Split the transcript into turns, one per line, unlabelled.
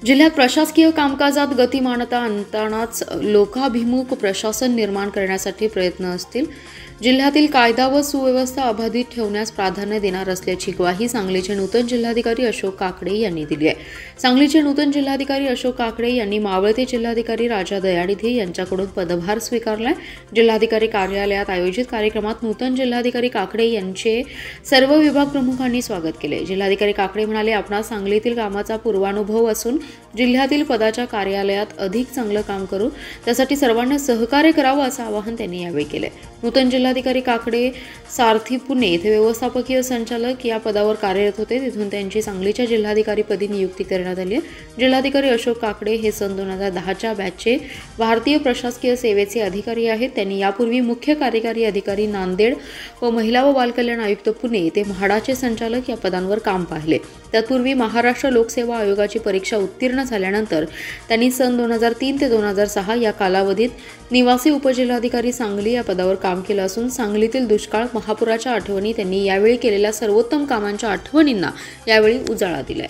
जिल्ह्यात प्रशासकीय कामकाजात गतिमानता आणतानाच लोकाभिमुख प्रशासन निर्माण करण्यासाठी प्रयत्न असतील. जिल्ह्यातील कायदा व सुव्यवस्था अबाधित ठेवण्यास प्राधान्य देणार असल्याची ग्वाही सांगलीचे नूतन जिल्हाधिकारी अशोक काकडे यांनी दिली आहे. सांगलीचे नूतन जिल्हाधिकारी अशोक काकडे यांनी मावळते जिल्हाधिकारी राजा दयानिधी यांच्याकडून पदभार स्वीकारलाय. जिल्हाधिकारी कार्यालयात आयोजित कार्यक्रमात नूतन जिल्हाधिकारी काकडे यांचे सर्व विभाग प्रमुखांनी स्वागत केले. जिल्हाधिकारी काकडे म्हणाले, आपणास सांगलीतील कामाचा पूर्वानुभव असून जिल्ह्यातील पदाच्या कार्यालयात अधिक चांगलं काम करू, त्यासाठी सर्वांना सहकार्य करावं असं आवाहन त्यांनी यावेळी केले. नूतन जिल्हाधिकारी काकडे सारथी पुणे येथे व्यवस्थापकीय संचालक या पदावर कार्यरत होते. तिथून त्यांची सांगलीच्या जिल्हाधिकारीपदी नियुक्ती करण्यात आली. जिल्हाधिकारी अशोक काकडे हे सन 2010च्या बॅचचे भारतीय प्रशासकीय सेवेचे अधिकारी आहेत. त्यांनी यापूर्वी मुख्य कार्यकारी अधिकारी नांदेड व महिला व बालकल्याण आयुक्त पुणे येथे म्हाडाचे संचालक या पदांवर काम पाहिले. तत्पूर्वी महाराष्ट्र लोकसेवा आयोगाची परीक्षा उत्तीर्ण झाल्यानंतर त्यांनी सन 2003 ते 2006 या कालावधीत निवासी उपजिल्हाधिकारी सांगली या पदावर काम केलं असून सांगलीतील दुष्काळ, महापुराच्या आठवणी, त्यांनी यावेळी केलेल्या सर्वोत्तम कामांच्या आठवणींना यावेळी उजाळा दिलाय.